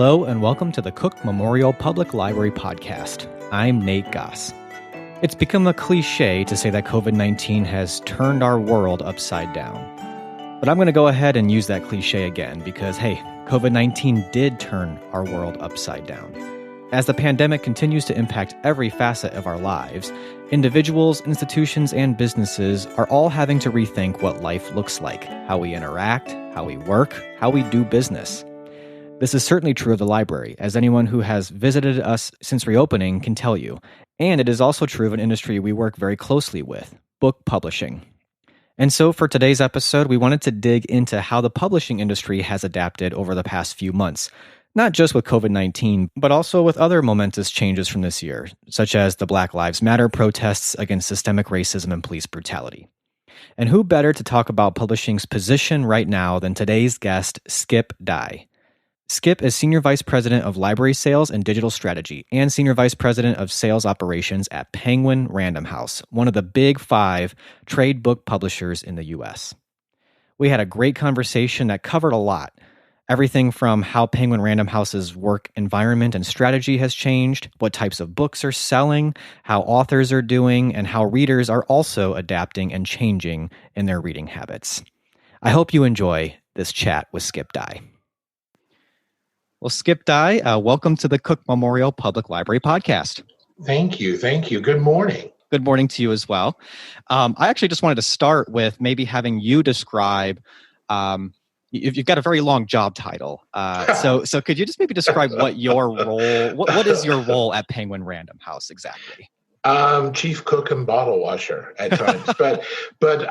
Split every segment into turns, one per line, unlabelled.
Hello and welcome to the Cook Memorial Public Library Podcast. I'm Nate Goss. It's become a cliche to say that COVID-19 has turned our world upside down. But I'm going to go ahead and use that cliche again because, hey, COVID-19 did turn our world upside down. As the pandemic continues to impact every facet of our lives, individuals, institutions, and businesses are all having to rethink what life looks like, how we interact, how we work, how we do business. This is certainly true of the library, as anyone who has visited us since reopening can tell you. And it is also true of an industry we work very closely with, book publishing. And so for today's episode, we wanted to dig into how the publishing industry has adapted over the past few months, not just with COVID-19, but also with other momentous changes from this year, such as the Black Lives Matter protests against systemic racism and police brutality. And who better to talk about publishing's position right now than today's guest, Skip Dye. Skip is Senior Vice President of Library Sales and Digital Strategy and Senior Vice President of Sales Operations at Penguin Random House, one of the big 5 trade book publishers in the U.S. We had a great conversation that covered a lot. Everything from how Penguin Random House's work environment and strategy has changed, what types of books are selling, how authors are doing, and how readers are also adapting and changing in their reading habits. I hope you enjoy this chat with Skip Dye. Well, Skip Dye, welcome to the Cook Memorial Public Library Podcast.
Thank you. Good morning.
Good morning to you as well. I actually just wanted to start with maybe having you describe, you've got a very long job title. So could you just maybe describe what your role, what is your role at Penguin Random House exactly?
Chief cook and bottle washer at times, but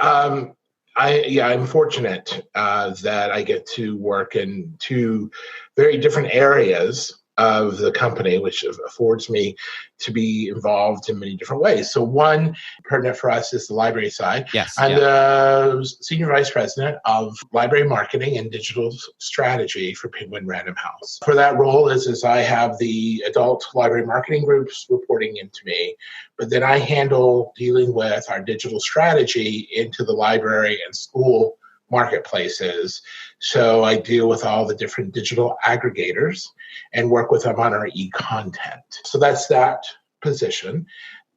I'm fortunate that I get to work in 2 very different areas of the company, which affords me to be involved in many different ways. So one pertinent for us is the library side.
Yes,
I'm the Senior Vice President of Library Marketing and Digital Strategy for Penguin Random House. For that role is I have the adult library marketing groups reporting into me, but then I handle dealing with our digital strategy into the library and school marketplaces. So I deal with all the different digital aggregators and work with them on our e-content. So that's that position.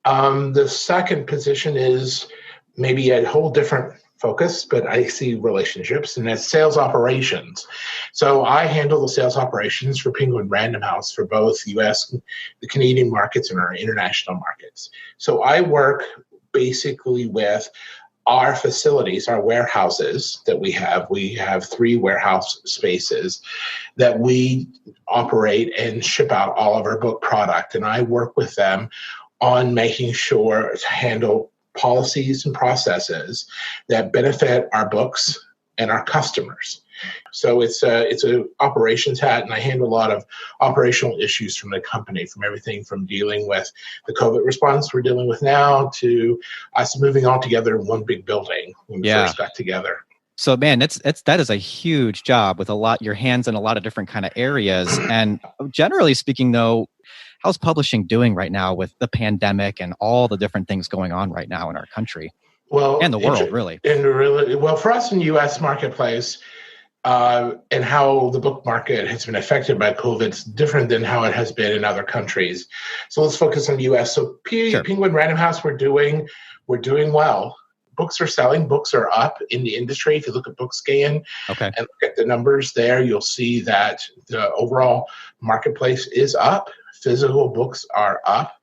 The second position is maybe a whole different focus, but I see relationships, and that's sales operations. So I handle the sales operations for Penguin Random House for both U.S., the Canadian markets, and our international markets. So I work basically with our facilities, our warehouses that we have 3 warehouse spaces that we operate and ship out all of our book product. And I work with them on making sure to handle policies and processes that benefit our books and our customers. So it's a operations hat, and I handle a lot of operational issues from the company, from everything from dealing with the COVID response we're dealing with now to us moving all together in one big building when we first got together.
So man, that is a huge job with your hands in a lot of different kind of areas. And generally speaking though, how's publishing doing right now with the pandemic and all the different things going on right now in our country?
Well,
and the world, really.
Well, for us in the U.S. marketplace, and how the book market has been affected by COVID is different than how it has been in other countries. So let's focus on the U.S. So Penguin Random House, we're doing well. Books are selling. Books are up in the industry. If you look at BookScan and look at the numbers there, you'll see that the overall marketplace is up. Physical books are up.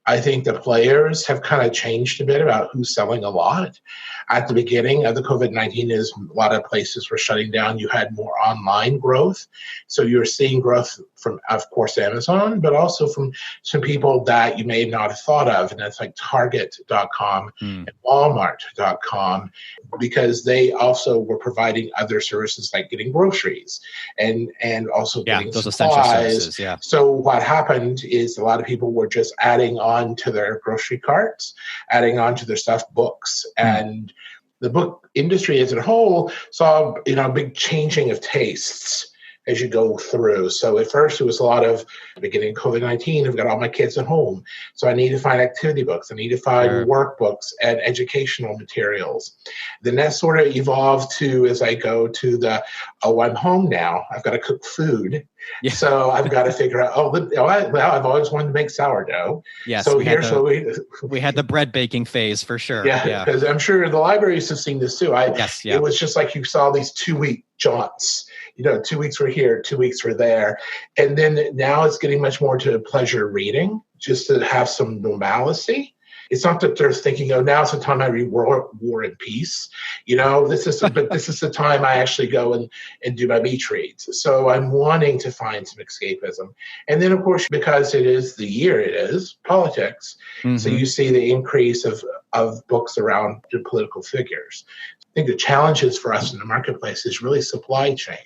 I think the players have kind of changed a bit about who's selling a lot. At the beginning of the COVID-19 a lot of places were shutting down. You had more online growth. So you're seeing growth from, of course, Amazon, but also from some people that you may not have thought of. And that's like Target.com and Walmart.com, because they also were providing other services like getting groceries and also getting
those
supplies.
Essential services, yeah.
So what happened is a lot of people were just adding on to their grocery carts, adding on to their stuffed books. And the book industry as a whole saw, a big changing of tastes as you go through. So at first it was a lot of beginning of COVID-19, I've got all my kids at home. So I need to find activity books. I need to find workbooks and educational materials. Then that sort of evolved to, as I go to I'm home now. I've got to cook food. Yeah. So I've got to figure out, I've always wanted to make sourdough.
Yes,
so
we had the bread baking phase for sure.
Yeah, because I'm sure the libraries have seen this too.
Yes.
It was just like you saw these 2-week jaunts. 2 weeks we're here, 2 weeks we're there. And then now it's getting much more to pleasure reading, just to have some normalcy. It's not that they're thinking, now's the time I read War and Peace. This is the time I actually go and do my beach reads. So I'm wanting to find some escapism. And then, of course, because it is the year it is, politics, so you see the increase of books around the political figures. I think the challenges for us in the marketplace is really supply chain.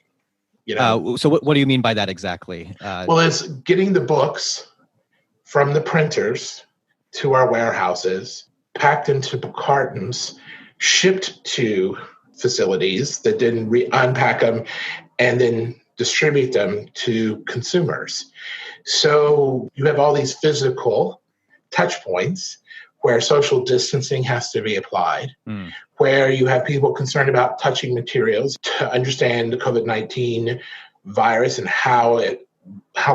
So what do you mean by that exactly?
Well, it's getting the books from the printers to our warehouses, packed into cartons, shipped to facilities that then unpack them and then distribute them to consumers. So you have all these physical touch points where social distancing has to be applied, where you have people concerned about touching materials to understand the COVID-19 virus and how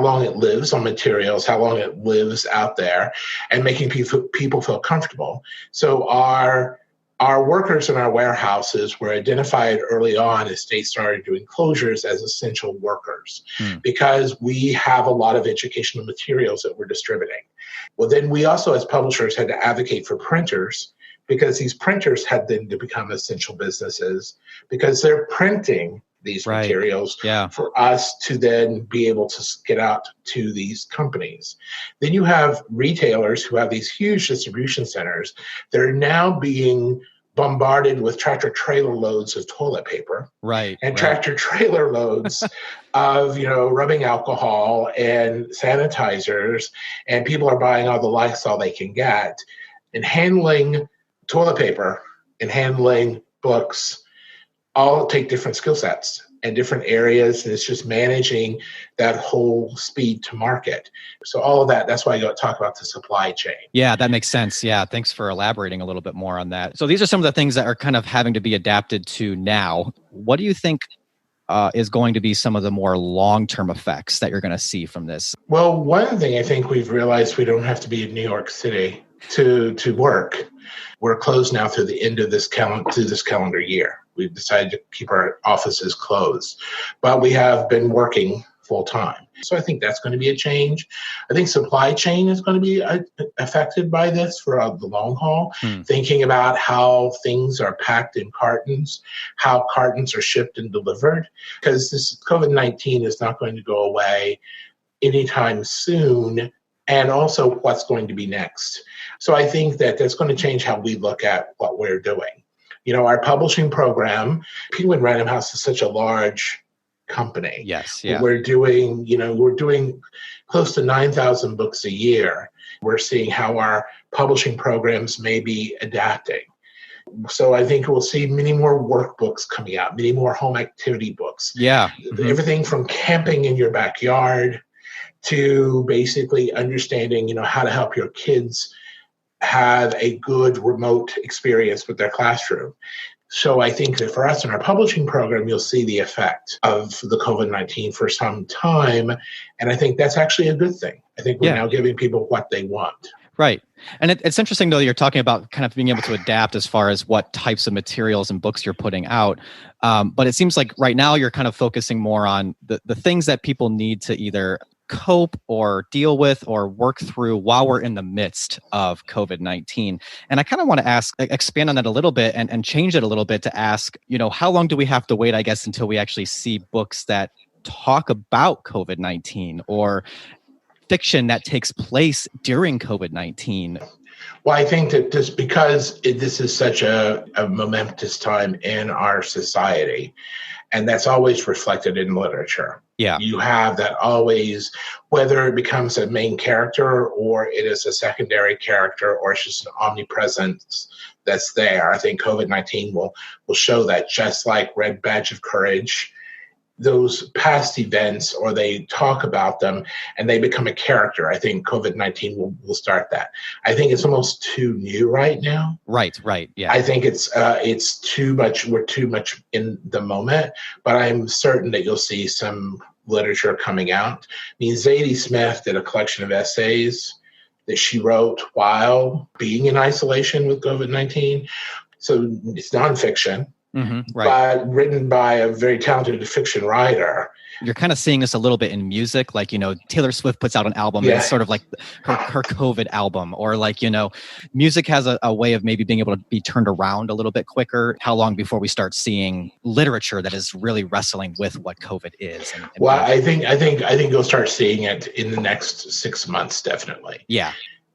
long it lives on materials, how long it lives out there, and making people feel comfortable. So our workers in our warehouses were identified early on as states started doing closures as essential workers because we have a lot of educational materials that we're distributing. Well, then we also, as publishers, had to advocate for printers because these printers had then to become essential businesses because they're printing these materials for us to then be able to get out to these companies. Then you have retailers who have these huge distribution centers that are now being bombarded with tractor trailer loads of toilet paper, and tractor trailer loads of rubbing alcohol and sanitizers, and people are buying all the Lysol they can get, and handling toilet paper and handling books all take different skill sets and different areas, and it's just managing that whole speed to market. So all of that's why I talk about the supply chain.
Yeah, that makes sense. Yeah, thanks for elaborating a little bit more on that. So these are some of the things that are kind of having to be adapted to now. What do you think is going to be some of the more long-term effects that you're going to see from this?
Well, one thing I think we've realized, we don't have to be in New York City to work. We're closed now through the end of this calendar year. We've decided to keep our offices closed, but we have been working full time. So I think that's going to be a change. I think supply chain is going to be affected by this for the long haul, thinking about how things are packed in cartons, how cartons are shipped and delivered, because this COVID-19 is not going to go away anytime soon, and also what's going to be next. So I think that that's going to change how we look at what we're doing. Our publishing program, Penguin Random House is such a large company.
Yes, yeah.
We're doing close to 9,000 books a year. We're seeing how our publishing programs may be adapting. So I think we'll see many more workbooks coming out, many more home activity books.
Yeah.
Everything from camping in your backyard to basically understanding, how to help your kids have a good remote experience with their classroom. So I think that for us in our publishing program, you'll see the effect of the COVID-19 for some time. And I think that's actually a good thing. I think we're now giving people what they want.
Right. And it's interesting, though, you're talking about kind of being able to adapt as far as what types of materials and books you're putting out. But it seems like right now you're kind of focusing more on the things that people need to either cope or deal with or work through while we're in the midst of COVID-19. And I kind of want to expand on that a little bit and change it a little bit to ask, how long do we have to wait, I guess, until we actually see books that talk about COVID-19 or fiction that takes place during COVID-19?
Well, I think that just because this is such a momentous time in our society, and that's always reflected in literature.
Yeah.
You have that always, whether it becomes a main character or it is a secondary character or it's just an omnipresence that's there. I think COVID-19 will show that, just like Red Badge of Courage those past events, or they talk about them and they become a character. I think COVID-19 will start that. I think it's almost too new right now.
Right. Yeah.
I think it's too much. We're too much in the moment, but I'm certain that you'll see some literature coming out. I mean, Zadie Smith did a collection of essays that she wrote while being in isolation with COVID-19. So it's nonfiction.
Right.
But written by a very talented fiction writer.
You're kind of seeing this a little bit in music, like, Taylor Swift puts out an album and it's sort of like her COVID album, or like, music has a way of maybe being able to be turned around a little bit quicker. How long before we start seeing literature that is really wrestling with what COVID is?
Well, I think you'll start seeing it in the next 6 months, definitely.
Yeah.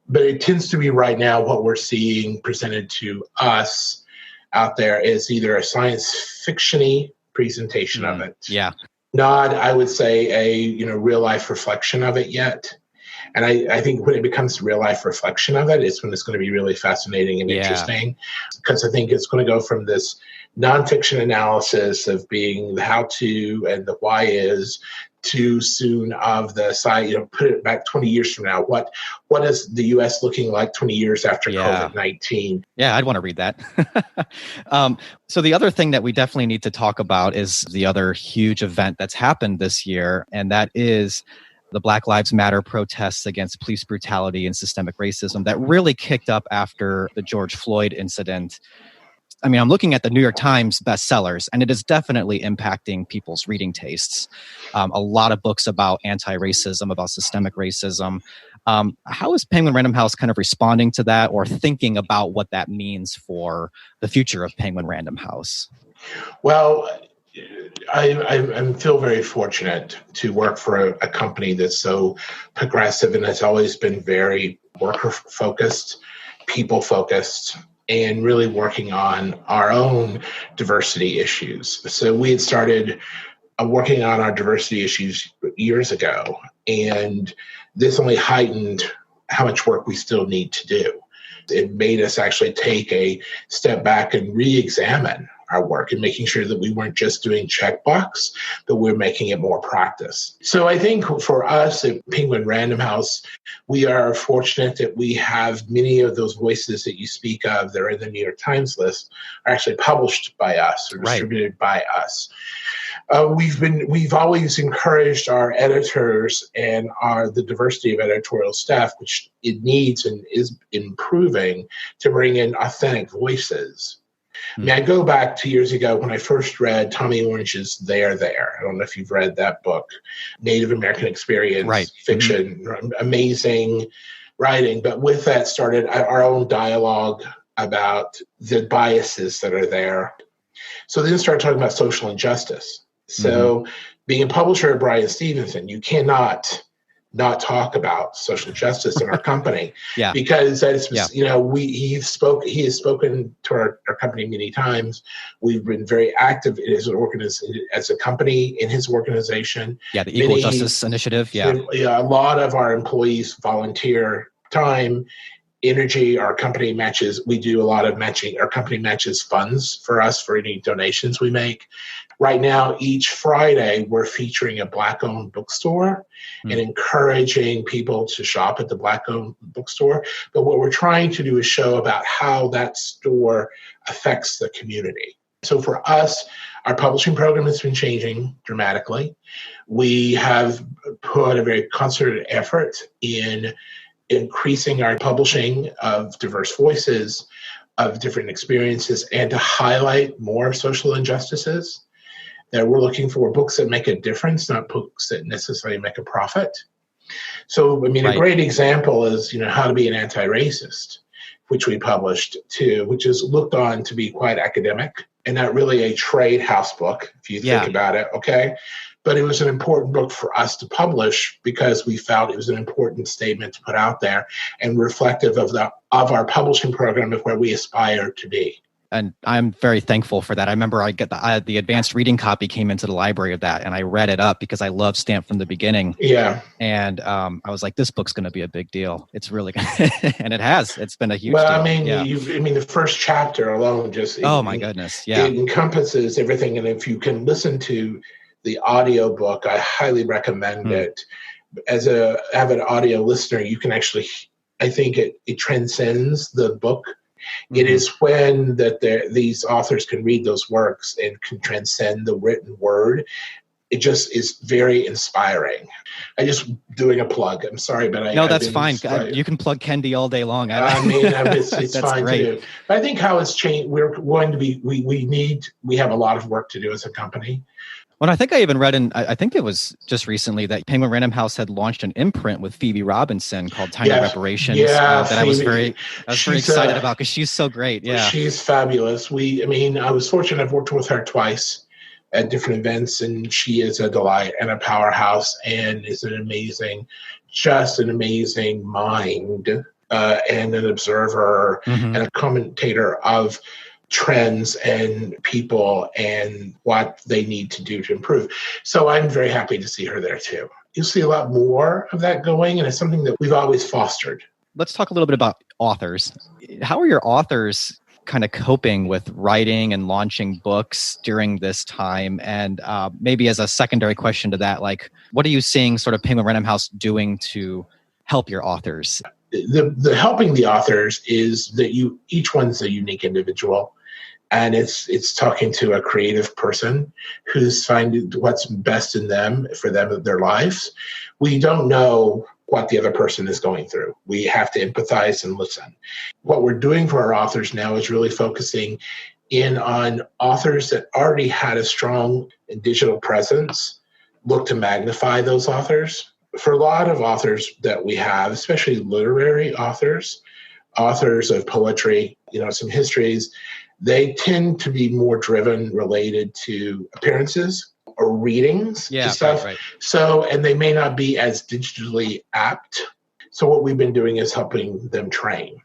But it tends to be right now what we're seeing presented to us out there is either a science fiction-y presentation of it.
Yeah.
Not, I would say, a real life reflection of it yet. And I think when it becomes real life reflection of it, it's when it's going to be really fascinating and interesting. Because I think it's going to go from this nonfiction analysis of being the how to and the why is, to soon of the side, put it back 20 years from now. What is the U.S. looking like 20 years after COVID-19?
Yeah, I'd want to read that. So the other thing that we definitely need to talk about is the other huge event that's happened this year, and that is the Black Lives Matter protests against police brutality and systemic racism that really kicked up after the George Floyd incident. I mean, I'm looking at the New York Times bestsellers, and it is definitely impacting people's reading tastes. A lot of books about anti-racism, about systemic racism. How is Penguin Random House kind of responding to that, or thinking about what that means for the future of Penguin Random House?
Well, I feel very fortunate to work for a company that's so progressive and has always been very worker-focused, people-focused, and really working on our own diversity issues. So we had started working on our diversity issues years ago, and this only heightened how much work we still need to do. It made us actually take a step back and re-examine our work and making sure that we weren't just doing checkbox, but we're making it more practice. So I think for us at Penguin Random House, we are fortunate that we have many of those voices that you speak of that are in the New York Times list are actually published by us or distributed by us. We've always encouraged our editors and the diversity of editorial staff, which it needs and is improving, to bring in authentic voices. I mean, I go back 2 years ago when I first read Tommy Orange's There. I don't know if you've read that book, Native American experience, fiction, amazing writing. But with that started our own dialogue about the biases that are there. So then started talking about social injustice. So being a publisher of Bryan Stevenson, you cannot not talk about social justice in our company because that is, he has spoken to our company many times. We've been very active as a company in his organization. Yeah, the
Equal Justice Initiative.
A lot of our employees volunteer time, energy. Our company matches. We do a lot of matching. Our company matches funds for us for any donations we make. Right now, each Friday, we're featuring a Black-owned bookstore and encouraging people to shop at the Black-owned bookstore. But what we're trying to do is show about how that store affects the community. So for us, our publishing program has been changing dramatically. We have put a very concerted effort in increasing our publishing of diverse voices, of different experiences, and to highlight more social injustices. That we're looking for books that make a difference, not books that necessarily make a profit. So, I mean, a great example is, How to Be an Anti-Racist, which we published too, which is looked on to be quite academic and not really a trade house book, if you think about it, okay? But it was an important book for us to publish because we felt it was an important statement to put out there and reflective of our publishing program of where we aspire to be.
And I'm very thankful for that. I remember I get the advanced reading copy came into the library of that, and I read it up because I love Stamped from the beginning. Yeah. And I was like, this book's going to be a big deal. It's really going to, and it has. It's been a huge deal.
I mean, the first chapter alone just...
Oh, my goodness. Yeah.
It encompasses everything. And if you can listen to the audio book. I highly recommend it. As a avid audio listener, you can actually, I think it transcends the book. It is when that these authors can read those works and can transcend the written word. It just is very inspiring. I just doing a plug. I'm sorry, but
no, that's fine. You can plug Kendi all day long.
I mean, it's fine
great.
to do. But I think how it's changed. We're going to be. We have a lot of work to do as a company.
Well, I think I even read I think it was just recently that Penguin Random House had launched an imprint with Phoebe Robinson called Tiny Reparations.
Yeah,
that I was very excited about because she's so great. Yeah,
she's fabulous. I was fortunate. I've worked with her twice at different events, and she is a delight and a powerhouse, and is an amazing mind and an observer and a commentator of trends and people and what they need to do to improve. So I'm very happy to see her there too. You'll see a lot more of that going, and it's something that we've always fostered.
Let's talk a little bit about authors. How are your authors kind of coping with writing and launching books during this time? And maybe as a secondary question to that, like, what are you seeing sort of Penguin Random House doing to help your authors?
The helping the authors is that each one's a unique individual, and it's talking to a creative person who's finding what's best in them for them, their lives. We don't know what the other person is going through. We have to empathize and listen. What we're doing for our authors now is really focusing in on authors that already had a strong digital presence, look to magnify those authors. For a lot of authors that we have, especially literary authors of poetry, some histories, they tend to be more driven related to appearances or readings to stuff. Right. So, and they may not be as digitally apt. So what we've been doing is helping them train.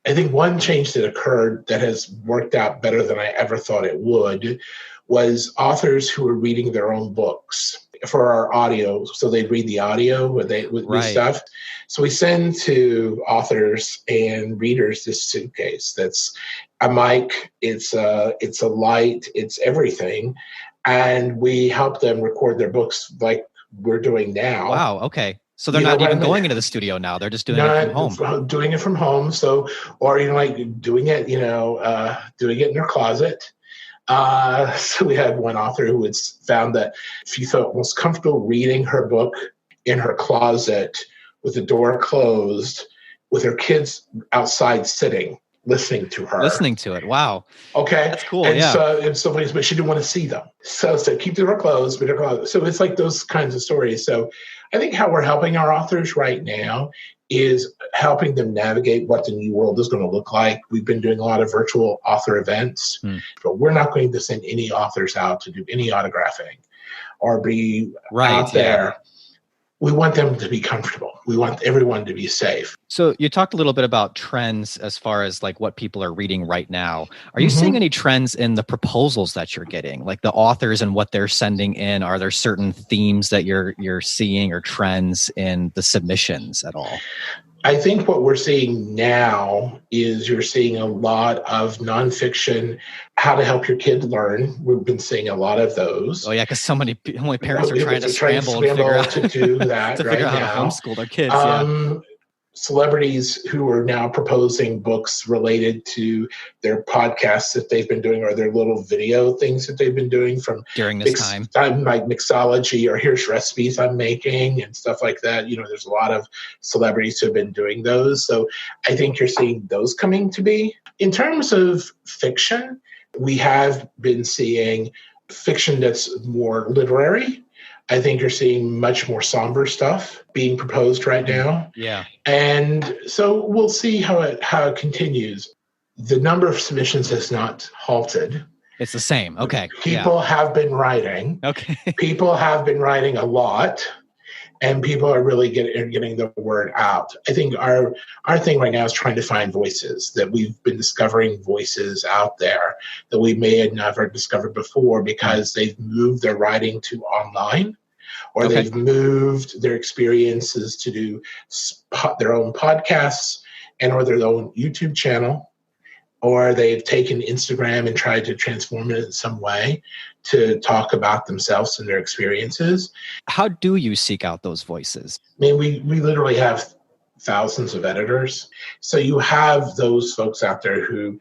I think one change that occurred that has worked out better than I ever thought it would was authors who were reading their own books for our audio. So they'd read the audio with stuff. So we send to authors and readers this suitcase that's a mic, it's a light, it's everything. And we help them record their books like we're doing now.
Wow. Okay. So they're not even going into the studio now. They're just doing it from home.
Doing it from home. So, or, doing it, doing it in their closet. So we had one author who had found that she felt most comfortable reading her book in her closet with the door closed, with her kids outside sitting, listening to her.
Listening to it. Wow.
Okay.
That's cool.
And
yeah.
But she didn't want to see them. So keep the door closed, but so it's like those kinds of stories. So I think how we're helping our authors right now is helping them navigate what the new world is going to look like. We've been doing a lot of virtual author events, but we're not going to send any authors out to do any autographing or be out there. Yeah. We want them to be comfortable. We want everyone to be safe.
So you talked a little bit about trends as far as like what people are reading right now. Are you seeing any trends in the proposals that you're getting, like the authors and what they're sending in? Are there certain themes that you're seeing or trends in the submissions at all?
I think what we're seeing now is you're seeing a lot of nonfiction, how to help your kid learn. We've been seeing a lot of those.
Oh yeah, because so many parents are trying to scramble and figure out
to do that
to
right
figure out
now.
How to homeschool their kids.
Celebrities who are now proposing books related to their podcasts that they've been doing or their little video things that they've been doing from
during this time,
like mixology or here's recipes I'm making and stuff like that. There's a lot of celebrities who have been doing those. So I think you're seeing those coming to be. In terms of fiction, we have been seeing fiction that's more literary. I think you're seeing much more somber stuff being proposed right now.
Yeah.
And so we'll see how it continues. The number of submissions has not halted.
It's the same. Okay.
People have been writing.
Okay.
People have been writing a lot, and people are really getting the word out. I think our thing right now is trying to find voices, that we've been discovering voices out there that we may have never discovered before because they've moved their writing to online, or they've moved their experiences to do their own podcasts or their own YouTube channel, or they've taken Instagram and tried to transform it in some way to talk about themselves and their experiences.
How do you seek out those voices?
I mean, we literally have thousands of editors. So you have those folks out there who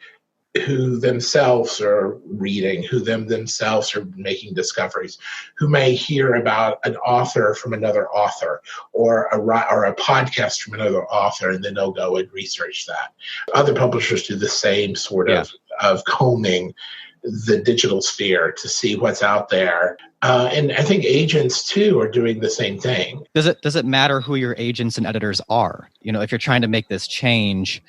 themselves are reading, who themselves are making discoveries, who may hear about an author from another author or a podcast from another author, and then they'll go and research that. Other publishers do the same sort of combing the digital sphere to see what's out there. And I think agents too are doing the same thing.
Does it matter who your agents and editors are? If you're trying to make this change,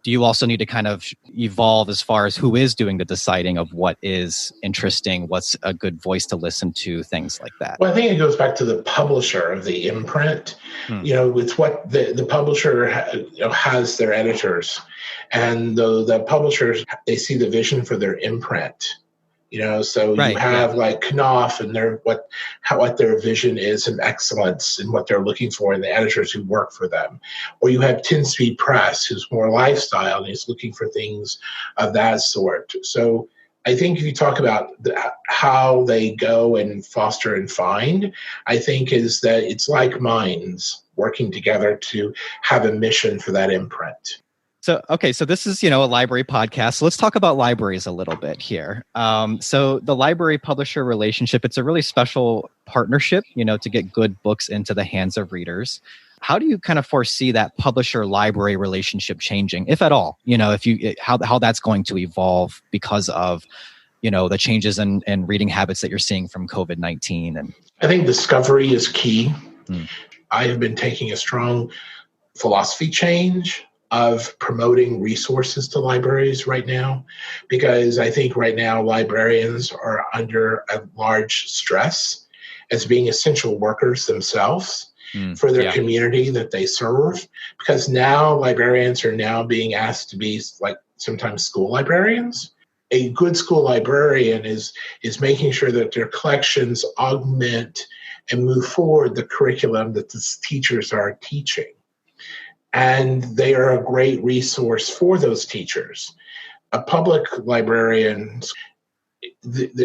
do you also need to kind of evolve as far as who is doing the deciding of what is interesting, what's a good voice to listen to, things like that?
Well, I think it goes back to the publisher of the imprint. It's what the publisher has their editors, and the publishers, they see the vision for their imprint. So you have like Knopf and what their vision is of excellence and what they're looking for in the editors who work for them. Or you have 10 Speed Press, who's more lifestyle and is looking for things of that sort. So I think if you talk about how they go and foster and find, I think is that it's like minds working together to have a mission for that imprint.
So this is, a library podcast. So let's talk about libraries a little bit here. So the library-publisher relationship, it's a really special partnership, to get good books into the hands of readers. How do you kind of foresee that publisher-library relationship changing, if at all? How that's going to evolve because of, the changes in reading habits that you're seeing from COVID-19? And
I think discovery is key. I have been taking a strong philosophy change of promoting resources to libraries right now, because I think right now librarians are under a large stress as being essential workers themselves for their community that they serve, because now librarians are now being asked to be like sometimes school librarians. A good school librarian is making sure that their collections augment and move forward the curriculum that the teachers are teaching. And they are a great resource for those teachers. A public librarian,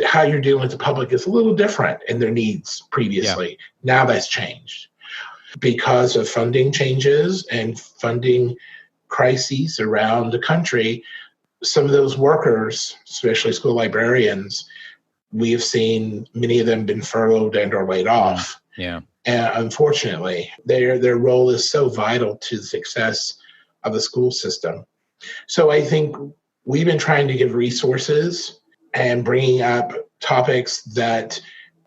how you're dealing with the public is a little different in their needs previously. Now that's changed because of funding changes and funding crises around the country. Some of those workers, especially school librarians, we have seen many of them been furloughed and or laid off. And unfortunately, their role is so vital to the success of the school system. So I think we've been trying to give resources and bringing up topics that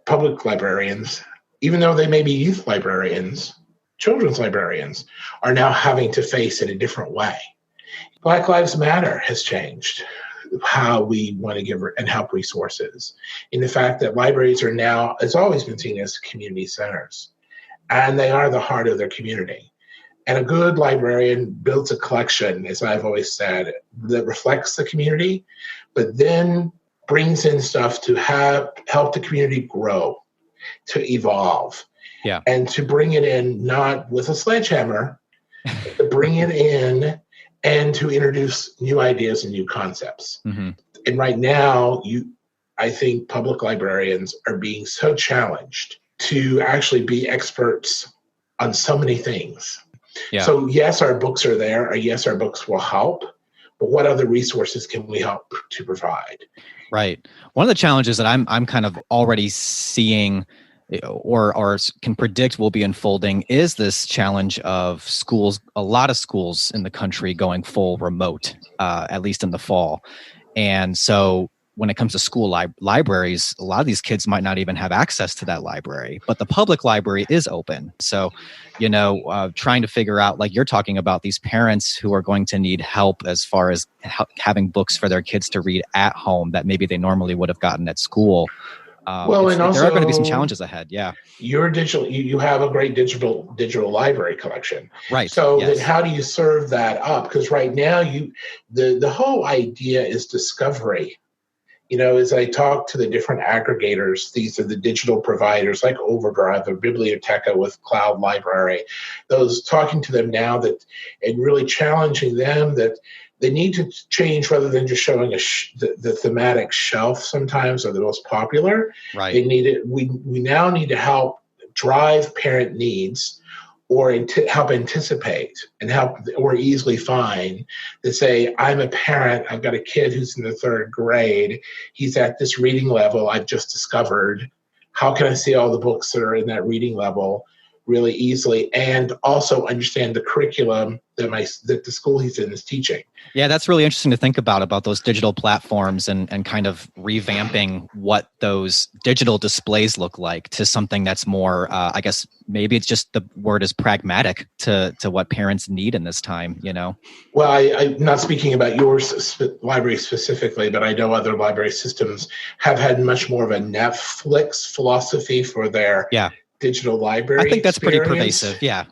public librarians, even though they may be youth librarians, children's librarians, are now having to face in a different way. Black Lives Matter has changed how we want to give and help resources, in the fact that libraries are now, it's always been seen as community centers, and they are the heart of their community. And a good librarian builds a collection, as I've always said, that reflects the community, but then brings in stuff to help the community grow, to evolve, and to bring it in not with a sledgehammer, but to bring it in and to introduce new ideas and new concepts. And right now, I think public librarians are being so challenged to actually be experts on so many things. So yes, our books are there. Yes, our books will help. But what other resources can we help to provide?
Right. One of the challenges that I'm kind of already seeing or can predict will be unfolding is this challenge of schools, a lot of schools in the country going full remote, at least in the fall. And so when it comes to school libraries, a lot of these kids might not even have access to that library, but the public library is open. So, trying to figure out, like you're talking about, these parents who are going to need help as far as having books for their kids to read at home that maybe they normally would have gotten at school.
And also,
there are going to be some challenges ahead.
You're digital. You have a great digital library collection,
right?
So then, how do you serve that up? Because right now, the whole idea is discovery. As I talk to the different aggregators, these are the digital providers like Overdrive or Biblioteca with Cloud Library. Those talking to them now and really challenging them that They need to change rather than just showing the thematic shelf sometimes or the most popular.
Right.
They need it. We now need to help drive parent needs or help anticipate and help or easily find to say, I'm a parent, I've got a kid who's in the third grade. He's at this reading level I've just discovered. How can I see all the books that are in that reading level really easily and also understand the curriculum that the school he's in is teaching?
Yeah, that's really interesting to think about those digital platforms and kind of revamping what those digital displays look like to something that's more, I guess, maybe it's just the word is pragmatic to what parents need in this time, you know?
Well, I'm not speaking about your library specifically, but I know other library systems have had much more of a Netflix philosophy for their digital library.
I think that's
experience.
Pretty pervasive. Yeah.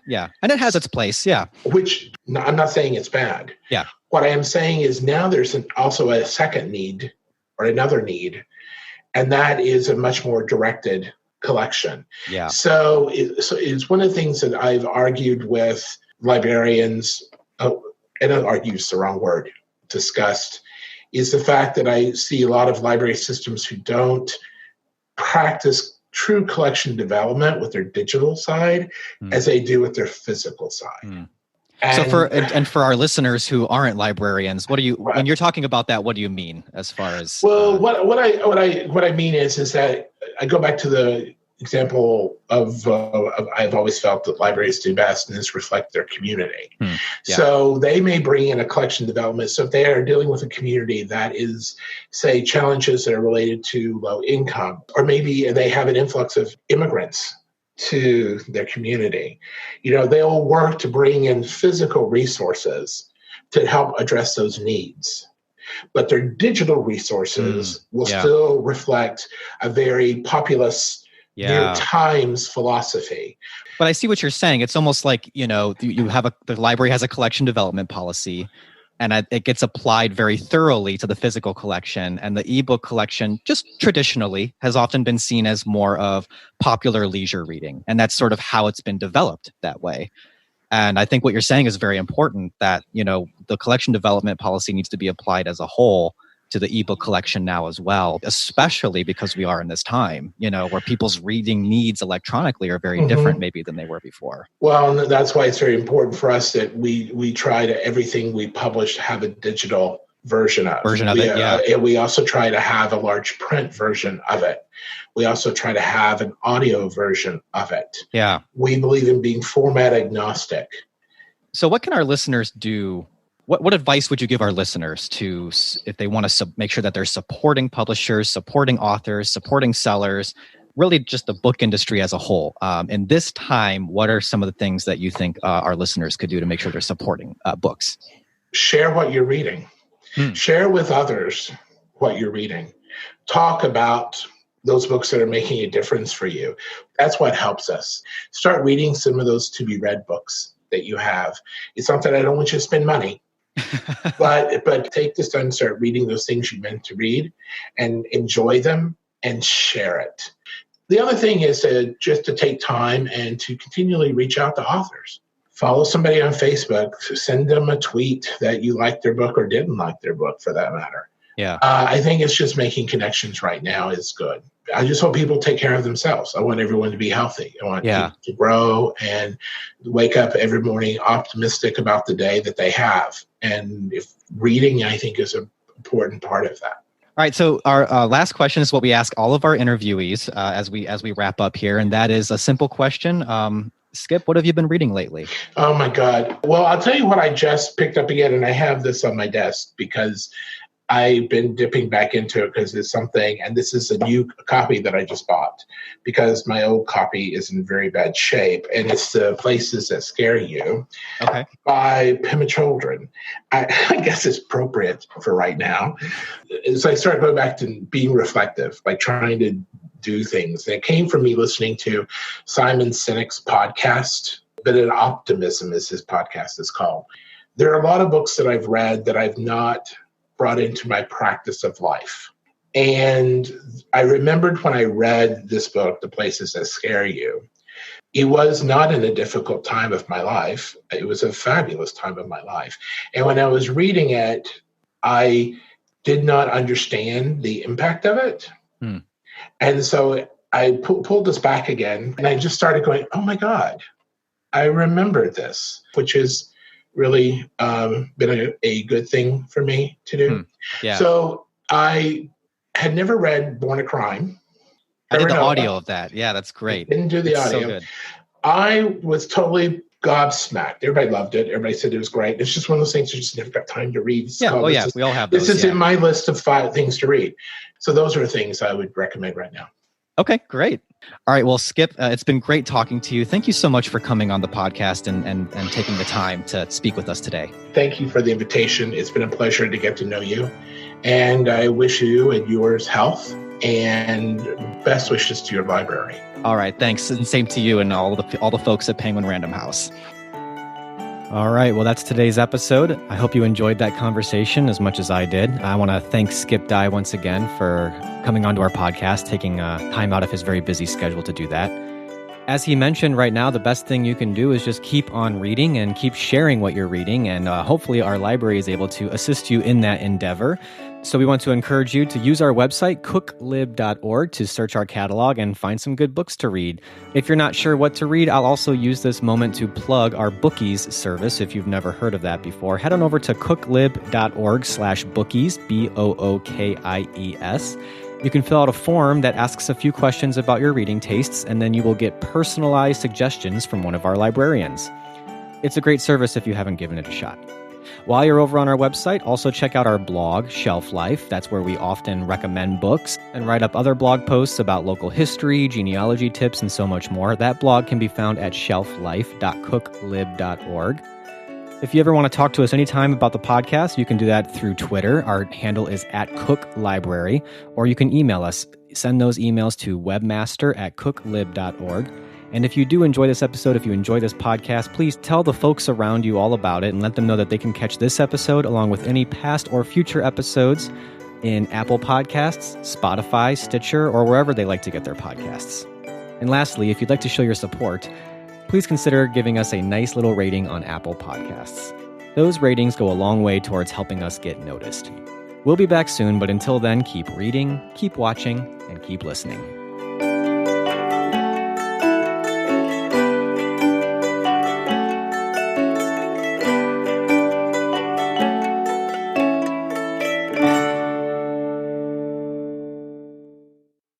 And it has its place. Yeah.
Which I'm not saying it's bad.
Yeah.
What I am saying is now there's also a second need or another need, and that is a much more directed collection.
Yeah.
So it's one of the things that I've argued with librarians, and argue is the wrong word, discussed, is the fact that I see a lot of library systems who don't practice true collection development with their digital side as they do with their physical side.
So for our listeners who aren't librarians, what do you when you're talking about that? What do you mean as far as?
Well, what I mean is that I go back to the example of I've always felt that libraries do best, and this reflect their community. So they may bring in a collection development. So if they are dealing with a community that is, say, challenges that are related to low income, or maybe they have an influx of immigrants to their community, they'll work to bring in physical resources to help address those needs. But their digital resources will still reflect a very populous New York Times philosophy.
But I see what you're saying. It's almost like, you have the library has a collection development policy, and it gets applied very thoroughly to the physical collection. And the ebook collection, just traditionally, has often been seen as more of popular leisure reading. And that's sort of how it's been developed that way. And I think what you're saying is very important, that, the collection development policy needs to be applied as a whole to the ebook collection now as well, especially because we are in this time, where people's reading needs electronically are very different maybe than they were before.
Well, and that's why it's very important for us that we try to everything we publish have a digital version of. And we also try to have a large print version of it. We also try to have an audio version of it.
Yeah.
We believe in being format agnostic.
So what can our listeners do? What advice would you give our listeners to, if they want to make sure that they're supporting publishers, supporting authors, supporting sellers, really just the book industry as a whole? In this time, what are some of the things that you think our listeners could do to make sure they're supporting books?
Share what you're reading. Share with others what you're reading. Talk about those books that are making a difference for you. That's what helps us. Start reading some of those to-be-read books that you have. It's not that I don't want you to spend money. but take this time and start reading those things you meant to read and enjoy them and share it. The other thing is just to take time and to continually reach out to authors. Follow somebody on Facebook, send them a tweet that you liked their book or didn't like their book for that matter.
Yeah.
I think it's just making connections right now is good. I just hope people take care of themselves. I want everyone to be healthy. I want people to grow and wake up every morning optimistic about the day that they have. And if reading, I think, is an important part of that.
All right. So our last question is what we ask all of our interviewees as we wrap up here. And that is a simple question. Skip, what have you been reading lately?
Oh, my God. Well, I'll tell you what I just picked up again. And I have this on my desk because I've been dipping back into it because it's something, and this is a new copy that I just bought because my old copy is in very bad shape, and it's The Places That Scare You by Pema Chödrön. I guess it's appropriate for right now. As I start going back to being reflective, like trying to do things. And it came from me listening to Simon Sinek's podcast, Bit of Optimism is his podcast is called. There are a lot of books that I've read that I've not brought into my practice of life. And I remembered when I read this book, The Places That Scare You, it was not in a difficult time of my life. It was a fabulous time of my life. And when I was reading it, I did not understand the impact of it. And so I pulled this back again, and I just started going, oh my God, I remember this, which has really been a good thing for me to do.
Yeah.
So I had never read Born a Crime.
I did the audio of that. Yeah, that's great.
Didn't do the audio.
So good.
I was totally gobsmacked. Everybody loved it. Everybody said it was great. It's just one of those things you just never got time to read.
We all have those.
This is in my list of 5 things to read. So those are things I would recommend right now.
Okay, great. All right, well, Skip, it's been great talking to you. Thank you so much for coming on the podcast and taking the time to speak with us today.
Thank you for the invitation. It's been a pleasure to get to know you. And I wish you and yours health and best wishes to your library.
All right, thanks. And same to you and all the folks at Penguin Random House. All right, well, that's today's episode. I hope you enjoyed that conversation as much as I did. I want to thank Skip Dye once again for coming onto our podcast, taking time out of his very busy schedule to do that. As he mentioned, right now, the best thing you can do is just keep on reading and keep sharing what you're reading, and hopefully our library is able to assist you in that endeavor. So we want to encourage you to use our website, cooklib.org, to search our catalog and find some good books to read. If you're not sure what to read, I'll also use this moment to plug our Bookies service. If you've never heard of that before, head on over to cooklib.org/bookies, BOOKIES. You can fill out a form that asks a few questions about your reading tastes, and then you will get personalized suggestions from one of our librarians. It's a great service if you haven't given it a shot. While you're over on our website, also check out our blog, Shelf Life. That's where we often recommend books and write up other blog posts about local history, genealogy tips, and so much more. That blog can be found at shelflife.cooklib.org. If you ever want to talk to us anytime about the podcast, you can do that through Twitter. Our handle is @CookLibrary, or you can email us. Send those emails to webmaster@cooklib.org. And if you do enjoy this episode, if you enjoy this podcast, please tell the folks around you all about it and let them know that they can catch this episode along with any past or future episodes in Apple Podcasts, Spotify, Stitcher, or wherever they like to get their podcasts. And lastly, if you'd like to show your support, please consider giving us a nice little rating on Apple Podcasts. Those ratings go a long way towards helping us get noticed. We'll be back soon, but until then, keep reading, keep watching, and keep listening.